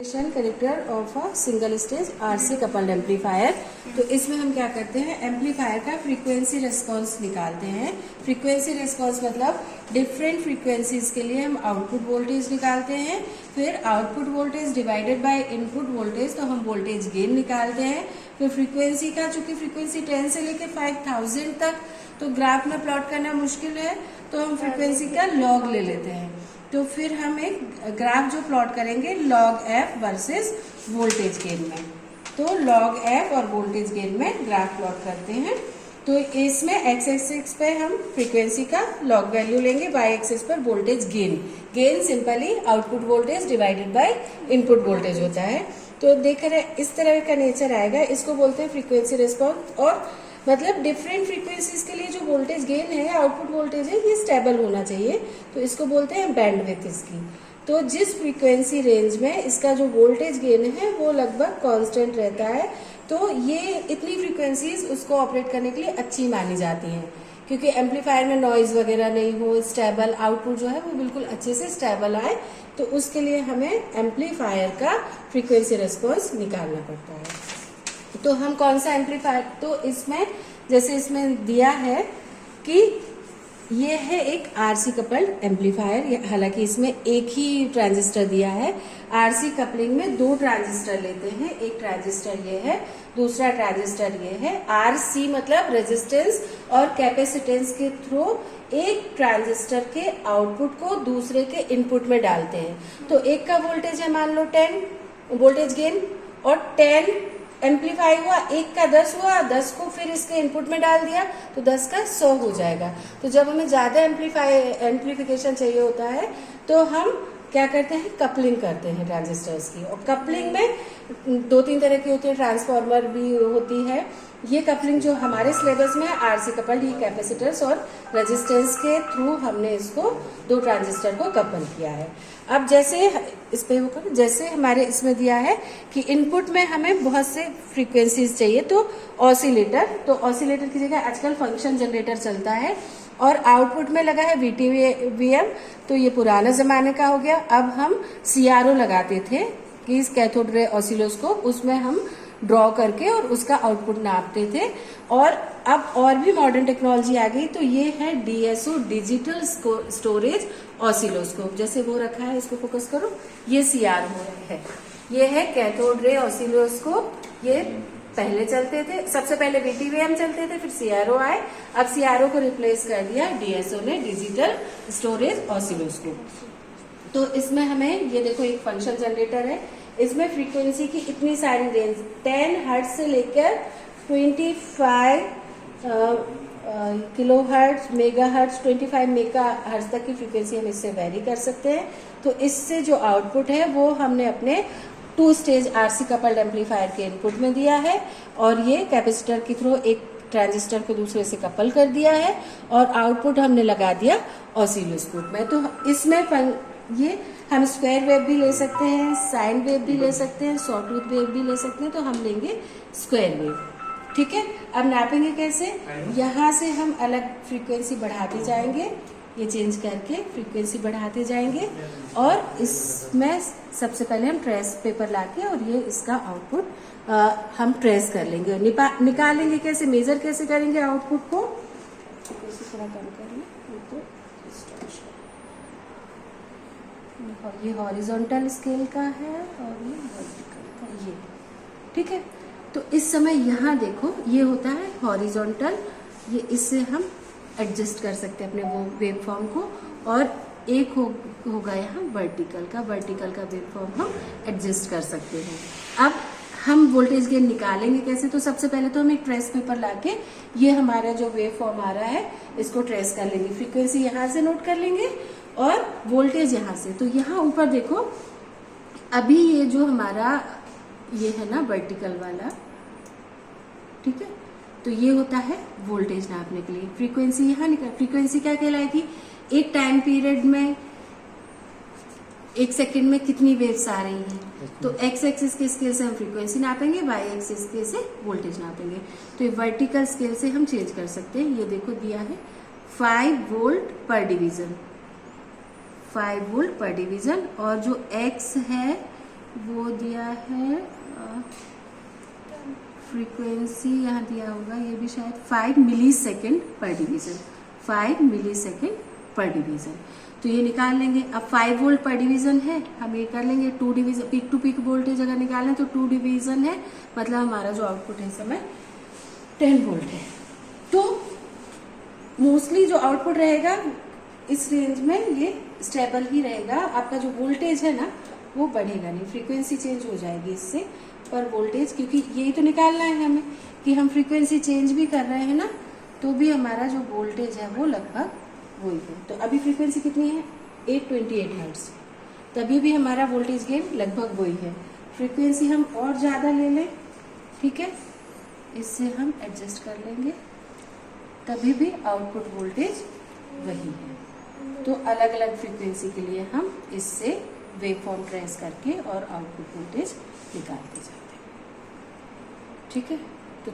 Connector of a single stage RC coupled amplifier. तो इसमें हम क्या करते हैं, एम्पलीफायर का फ्रीक्वेंसी रिस्पांस निकालते हैं। फ्रीक्वेंसी रिस्पांस मतलब डिफरेंट फ्रीक्वेंसीज के लिए हम आउटपुट वोल्टेज निकालते हैं, फिर output voltage divided by input voltage, तो हम वोल्टेज गेन निकालते हैं। फिर फ्रीक्वेंसी का, चूंकि फ्रीक्वेंसी 10 से लेकर 5000 तक तो ग्राफ में प्लॉट करना मुश्किल है, तो हम फ्रीक्वेंसी का लॉग ले लेते हैं। तो फिर हम एक ग्राफ जो प्लॉट करेंगे log F versus voltage gain में, तो लॉग एफ और वोल्टेज गेन में ग्राफ प्लॉट करते हैं। तो इसमें एक्स एक्सिस पे हम फ्रीक्वेंसी का लॉग वैल्यू लेंगे, वाई एक्सिस पर voltage gain. Gain simply output voltage divided by input voltage होता है। तो देख रहे इस तरह का नेचर आएगा, इसको बोलते हैं फ्रीक्वेंसी रिस्पॉन्स। और मतलब डिफरेंट फ्रीक्वेंसीज के लिए जो वोल्टेज गेन है, आउटपुट वोल्टेज है, ये स्टेबल होना चाहिए, तो इसको बोलते हैं बैंडविड्थ इसकी। तो जिस फ्रीक्वेंसी रेंज में इसका जो वोल्टेज गेन है वो लगभग कांस्टेंट रहता है, तो ये इतनी फ्रीक्वेंसीज उसको ऑपरेट करने के लिए अच्छी मानी जाती हैं, क्योंकि एम्पलीफायर में नॉइज वगैरह नहीं हो, स्टेबल आउटपुट जो है वो बिल्कुल अच्छे से स्टेबल आए, तो उसके लिए हमें एम्पलीफायर का फ्रीक्वेंसी रिस्पॉन्स निकालना पड़ता है। तो हम कौन सा एम्पलीफायर, तो इसमें जैसे इसमें दिया है कि ये है एक आरसी कपल्ड एम्पलीफायर, हालांकि इसमें एक ही ट्रांजिस्टर दिया है। आरसी कपलिंग में दो ट्रांजिस्टर लेते हैं, एक ट्रांजिस्टर ये है, दूसरा ट्रांजिस्टर ये है। आरसी मतलब रेजिस्टेंस और कैपेसिटेंस के थ्रू एक ट्रांजिस्टर के आउटपुट को दूसरे के इनपुट में डालते हैं। तो एक का वोल्टेज है मान लो 10 वोल्टेज गेन, और 10 एम्पलीफाई हुआ, एक का 10 हुआ, 10 को फिर इसके इनपुट में डाल दिया तो 10 का 100 हो जाएगा। तो जब हमें ज्यादा एम्पलीफिकेशन चाहिए होता है तो हम क्या करते हैं, कपलिंग करते हैं ट्रांजिस्टर्स की। और कपलिंग में 2-3 तरह की होती है, ट्रांसफार्मर भी होती है। ये कपलिंग जो हमारे सिलेबस में है आरसी कपल्ड, ये कैपेसिटर्स और रेजिस्टेंस के थ्रू हमने इसको दो ट्रांजिस्टर को कपल किया है। अब जैसे इस पे जैसे हमारे इसमें दिया है कि इनपुट में हमें बहुत से फ्रीक्वेंसीज चाहिए, तो ऑसिलेटर, तो ऑसिलेटर की जगह आजकल फंक्शन जनरेटर चलता है, और आउटपुट में लगा है VTVM, तो ये पुराना जमाने का हो गया। अब हम CRO लगाते थे कि इस कैथोड रे ऑसिलोस्कोप, उसमें हम ड्रॉ करके और उसका आउटपुट नापते थे। और अब और भी मॉडर्न टेक्नोलॉजी आ गई, तो ये है DSO डिजिटल स्टोरेज ऑसिलोस्कोप। जैसे वो रखा है, इसको फोकस करो, ये CRO है, ये है कैथोड रे ऑसिलोस्कोप। ये पहले चलते थे, सबसे पहले VTVM चलते थे, फिर CRO आए। अब CRO को रिप्लेस कर दिया DSO ने, डिजिटल स्टोरेज ऑसिलोस्कोप। तो इसमें हमें ये देखो एक फंक्शन जनरेटर है, इसमें फ्रीक्वेंसी की इतनी सारी रेंज 10 हर्ट्ज से लेकर 25 kilo hertz, mega hertz, 25 mega hertz तक की फ्रीक्वेंसी हम इससे वेरी कर सकते हैं। तो इससे जो आउटपुट है वो हमने अपने 2 स्टेज आरसी कपल्ड एम्पलीफायर के इनपुट में दिया है, और ये कैपेसिटर के थ्रू एक ट्रांजिस्टर को दूसरे से कपल कर दिया है, और आउटपुट हमने लगा दिया ऑसिलोस्कोप में। तो इसमें ये हम स्क्वायर वेव भी ले सकते हैं, साइन वेव भी ले सकते हैं, सॉटूथ वेव भी ले सकते हैं, तो हम लेंगे स्क्वायर वेव। ठीक है, अब नापेंगे कैसे, यहाँ से हम अलग फ्रीक्वेंसी बढ़ाते जाएंगे, ये चेंज करके फ्रीक्वेंसी बढ़ाते जाएंगे, और इसमें सबसे पहले हम ट्रेस पेपर लाके और ये इसका आउटपुट हम ट्रेस कर लेंगे, निकालेंगे कैसे, मेजर कैसे करेंगे आउटपुट को, थोड़ा कम कर लें, ये हॉरिजॉन्टल स्केल का है और ये वर्टिकल का, ये ठीक है। तो इस समय यहाँ देखो ये होता है हॉरिजॉन्टल, ये इससे हम एडजस्ट कर सकते हैं अपने वो वेव फॉर्म को, और एक होगा यहाँ वर्टिकल का वेव फॉर्म हम एडजस्ट कर सकते हैं। अब हम वोल्टेज गेन निकालेंगे कैसे, तो सबसे पहले तो हम एक ट्रेस पेपर लाके ये हमारा जो वेव फॉर्म आ रहा है इसको ट्रेस कर लेंगे, फ्रीक्वेंसी यहाँ से नोट कर लेंगे और वोल्टेज यहाँ से। तो यहाँ ऊपर देखो, अभी ये जो हमारा ये है ना वर्टिकल वाला, ठीक है, तो ये होता है वोल्टेज नापने के लिए। फ्रीक्वेंसी यहाँ निकल, फ्रीक्वेंसी क्या कहलाएगी, एक टाइम पीरियड में 1 सेकेंड में कितनी वेव्स आ रही हैं, तो एक्स एक्सिस के स्केल से हम फ्रीक्वेंसी नापेंगे, वाई एक्सिस के से वोल्टेज नापेंगे। तो ये वर्टिकल स्केल से हम चेंज कर सकते हैं। ये देखो दिया है 5 वोल्ट पर डिवीजन, 5 वोल्ट पर डिवीजन, और जो एक्स है वो दिया है फ्रीक्वेंसी, यहाँ दिया होगा ये भी शायद 5 मिली सेकेंड पर डिवीजन, 5 मिली सेकेंड पर डिवीजन। तो ये निकाल लेंगे। अब 5 वोल्ट पर डिवीजन है, हम ये कर लेंगे 2 division, peak to peak voltage अगर निकालें तो 2 डिवीजन है, मतलब हमारा जो आउटपुट है इस समय 10 वोल्ट है। तो मोस्टली जो आउटपुट रहेगा इस रेंज में ये स्टेबल ही रहेगा। आपका जो वोल्टेज है ना वो बढ़ेगा नहीं, फ्रीक्वेंसी चेंज हो जाएगी इससे, पर वोल्टेज, क्योंकि यही तो निकालना है हमें कि हम फ्रीक्वेंसी चेंज भी कर रहे हैं ना, तो भी हमारा जो वोल्टेज है वो लगभग वही है। तो अभी फ्रीक्वेंसी कितनी है 828 हर्ट्ज, तभी भी हमारा वोल्टेज गेन लगभग वही है। फ्रीक्वेंसी हम और ज़्यादा ले लें, ठीक है, इससे हम एडजस्ट कर लेंगे, तभी भी आउटपुट वोल्टेज वही है। तो अलग अलग फ्रीक्वेंसी के लिए हम इससे वेवफॉर्म ट्रेस करके और आउटपुट वोल्टेज निकालते जाते हैं, ठीक है। तो